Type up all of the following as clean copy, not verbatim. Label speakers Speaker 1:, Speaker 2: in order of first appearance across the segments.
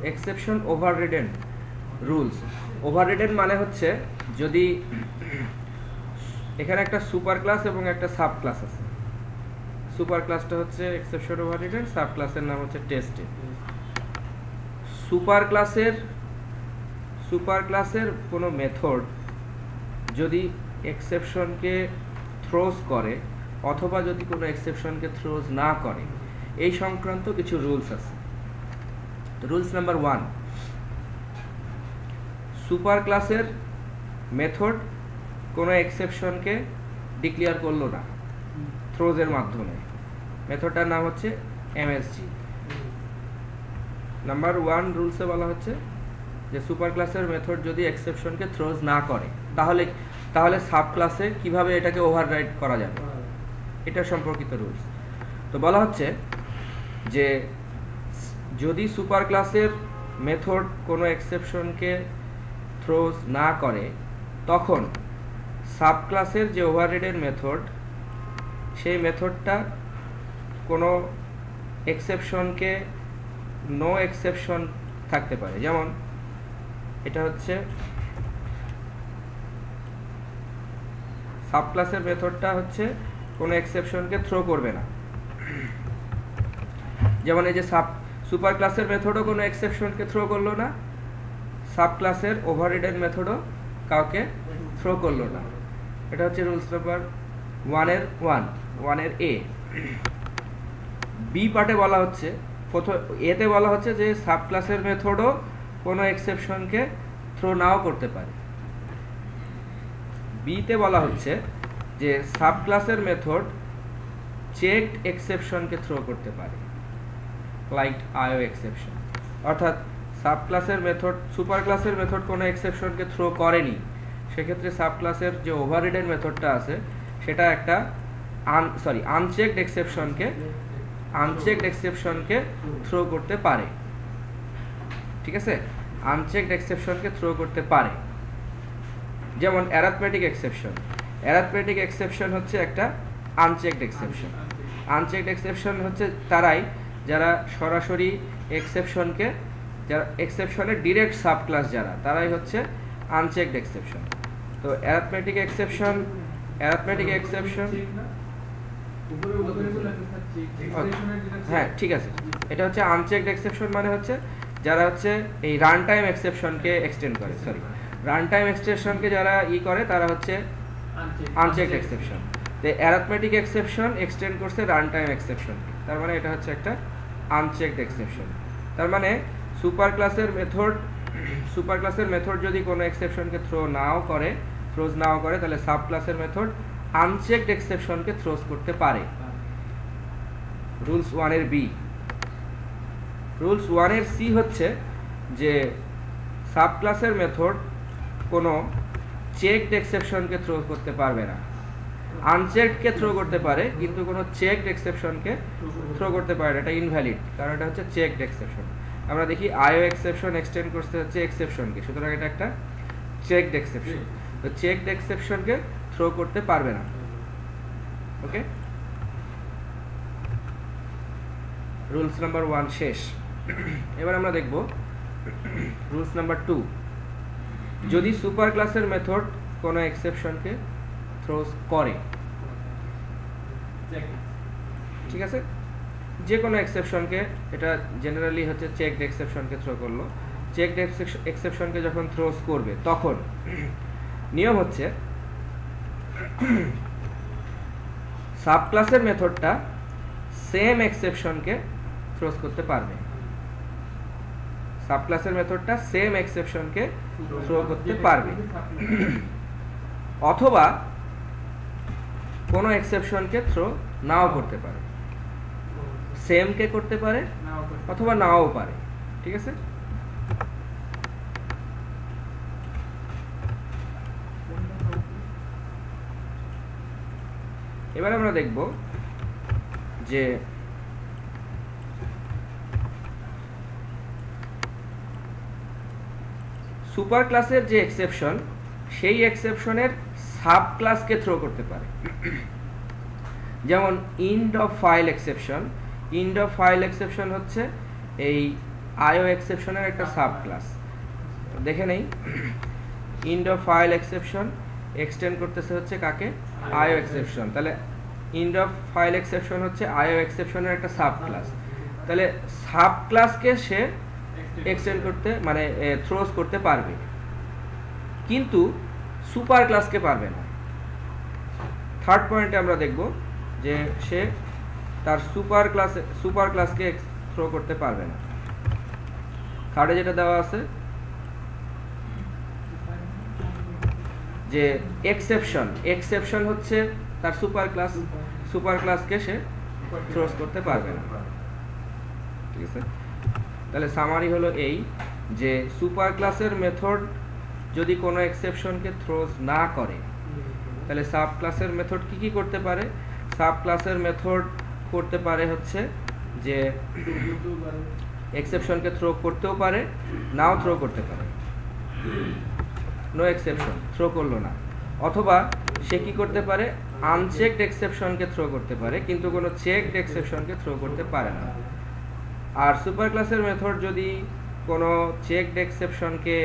Speaker 1: Exception overridden rules. Overridden মানে হচ্ছে যদি এখানে একটা সুপার ক্লাস এবং একটা সাব ক্লাস আছে, সুপার ক্লাসটা হচ্ছে এক্সেপশন ওভাররিডেন, সাব ক্লাসের নাম হচ্ছে টেস্টে। সুপার ক্লাসের কোনো মেথড যদি এক্সেপশনকে থ্রোজ করে অথবা যদি কোনো এক্সেপশনকে থ্রোজ না করে, এই সংক্রান্ত কিছু রুলস আছে। রুলস নাম্বার 1, সুপার ক্লাসের মেথড কোনো এক্সেপশনকে ডিক্লেয়ার করলো না থ্রোজের মাধ্যমে, মেথডটার নাম হচ্ছে এমএসজি। নাম্বার 1 রুলসে বলা হচ্ছে যে সুপার ক্লাসের মেথড যদি এক্সেপশনকে থ্রোজ না করে তাহলে সাব ক্লাসে কিভাবে এটাকে ওভাররাইড করা যাবে, এটা সম্পর্কিত রুলস। তো বলা হচ্ছে যে যদি সুপার ক্লাসের মেথড কোনো এক্সেপশনকে থ্রোজ না করে তখন সাব ক্লাসের যে ওভাররাইডের মেথড, সেই মেথডটা কোনো এক্সেপশনকে নো এক্সেপশন থাকতে পারে। যেমন এটা হচ্ছে সাব ক্লাসের মেথডটা হচ্ছে কোনো এক্সেপশনকে থ্রো করবে না। যেমন এই যে সুপার ক্লাসের মেথডও কোনো এক্সেপশনকে থ্রো করলো না, সাব ক্লাসের ওভাররিডেন মেথডও কাউকে থ্রো করলো না। এটা হচ্ছে রুলস নাম্বার 1 এর এ। বি পার্টে বলা হচ্ছে, এতে বলা হচ্ছে যে সাব ক্লাসের মেথডও কোনো এক্সেপশনকে থ্রো নাও করতে পারে। বিতে বলা হচ্ছে যে সাব ক্লাসের মেথড চেকড এক্সেপশনকে থ্রো করতে পারে, লাইক আইও এক্সেপশন। অর্থাৎ সাব ক্লাসের মেথড সুপার ক্লাসের মেথড কোনো এক্সেপশনকে থ্রো করেনি, সেক্ষেত্রে সাব ক্লাসের যে ওভাররিডেন মেথডটা আছে সেটা একটা আনচেকড এক্সেপশনকে থ্রো করতে পারে। ঠিক আছে, আনচেকড এক্সেপশনকে থ্রো করতে পারে। যেমন অ্যারিথমেটিক এক্সেপশন হচ্ছে একটা আনচেকড এক্সেপশন। আনচেকড এক্সেপশন হচ্ছে তারাই যারা সরাসরি এক্সেপশনের ডিরেক্ট সাব ক্লাস তারাই হচ্ছে আনচেকড এক্সেপশন। তো অ্যারিথমেটিক এক্সেপশন হ্যাঁ ঠিক আছে, এটা হচ্ছে আনচেকড এক্সেপশন মানে হচ্ছে যারা হচ্ছে এই রান টাইম এক্সেপশনকে এক্সটেন্ড করে, রান টাইম এক্সটেনশনকে যারা করে তারা হচ্ছে আনচেকড এক্সেপশন। তো অ্যারিথমেটিক এক্সেপশন এক্সটেন্ড করছে রান টাইম এক্সেপশন, তার মানে এটা হচ্ছে একটা আনচেকড এক্সেপশন। তার মানে সুপার ক্লাসের মেথড যদি কোনো এক্সেপশনকে থ্রোজ নাও করে তাহলে সাব ক্লাসের মেথড আনচেকড এক্সেপশনকে থ্রোজ করতে পারে। রুলস 1 এর বি। রুলস 1 এর সি হচ্ছে যে সাব ক্লাসের মেথড কোনো চেকড এক্সেপশনকে থ্রো করতে পারবে না। আনচেকডকে থ্রো করতে পারে কিন্তু কোনো চেকড এক্সেপশনকে থ্রো করতে পারে না, এটা ইনভ্যালিড, কারণ এটা হচ্ছে চেকড এক্সেপশন। আমরা দেখি আইও এক্সেপশন এক্সটেন্ড করতে হচ্ছে এক্সেপশনকে, সুতরাং এটা একটা চেকড এক্সেপশন। তো চেকড এক্সেপশনকে থ্রো করতে পারবে না। ওকে, রুলস নাম্বার 1 শেষ। এবার আমরা দেখব রুলস নাম্বার 2। যদি সুপার ক্লাসের মেথড কোনো এক্সেপশনকে থ্রোজ করে, ঠিক আছে, যে কোনো এক্সেপশনকে, এটা জেনারেলি হচ্ছে চেকড এক্সেপশনকে থ্রো করলো, চেকড এক্সেপশনকে যখন থ্রোজ করবে তখন নিয়ম হচ্ছে সাব ক্লাসের মেথডটা সেম এক্সেপশনকে থ্রোজ করতে পারবে। সাব ক্লাসের মেথডটা সেম এক্সেপশনকে থ্রো করতে পারবে, অথবা কোনো এক্সেপশনকে থ্রো নাও করতে পারে, সেমকে করতে পারে অথবা নাও পারে। ঠিক আছে, এবার আমরা দেখব যে সুপার ক্লাসের যে এক্সেপশন, সেই এক্সেপশনের সাব ক্লাসকে থ্রো করতে পারে। যেমন ইন্ড অফ ফাইল এক্সেপশন হচ্ছে এই আইও এক্সেপশনের একটা সাব ক্লাস। দেখে নেই, ইন্ড অফ ফাইল এক্সেপশন এক্সটেন্ড করতেছে হচ্ছে কাকে? আইও এক্সেপশন। তাহলে ইন্ড অফ ফাইল এক্সেপশন হচ্ছে আইও এক্সেপশনের একটা সাব ক্লাস। তাহলে সাব ক্লাসকে সে এক্সটেন্ড করতে মানে থ্রোজ করতে পারবে, কিন্তু সুপার ক্লাসকে পারবে না। থার্ড পয়েন্টে আমরা দেখব যে সে তার সুপার ক্লাসকে থ্রো করতে পারবে না। থার্ডে যেটা দেওয়া আছে যে এক্সেপশন হচ্ছে তার সুপার ক্লাসকে সে থ্রোজ করতে পারবে না। ঠিক আছে, তাহলে সামারি হলো এই যে সুপার ক্লাসের মেথড যদি কোনো এক্সেপশনকে থ্রোজ না করে তাহলে সাব ক্লাসের মেথড কি করতে পারে? সাব ক্লাসের মেথড করতে পারে হচ্ছে যে এক্সেপশনকে থ্রো করতেও পারে, নাও থ্রো করতে পারে। নো এক্সেপশন থ্রো করলো না, অথবা সে কি করতে পারে? আনচেকড এক্সেপশনকে থ্রো করতে পারে, কিন্তু কোনো চেকড এক্সেপশনকে থ্রো করতে পারে না। আর সুপার ক্লাসের মেথড যদি কোনো চেকড এক্সেপশনকে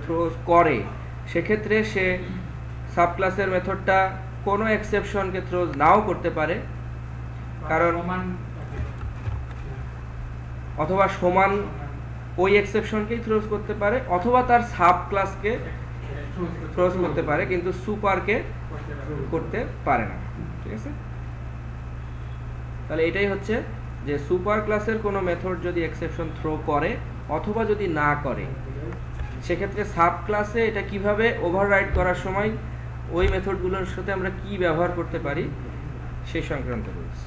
Speaker 1: থ্রো করে সেক্ষেত্রে সে সাব ক্লাসের মেথডটা কোনো এক্সেপশনকে থ্রোজ নাও করতে পারে, কারণ অথবা সমান ওই এক্সেপশনকেই থ্রোজ করতে পারে, অথবা তার সাব ক্লাসকে থ্রোজ করতে পারে, কিন্তু সুপারকে করতে পারে না। ঠিক আছে, তাহলে এটাই হচ্ছে যে সুপার ক্লাসের কোনো মেথড যদি এক্সেপশন থ্রো করে অথবা যদি না করে সেক্ষেত্রে সাব ক্লাসে এটা কিভাবে ওভাররাইড করার সময় ওই মেথডগুলোর সাথে আমরা কি ব্যবহার করতে পারি সেই সংক্রান্ত রুলস।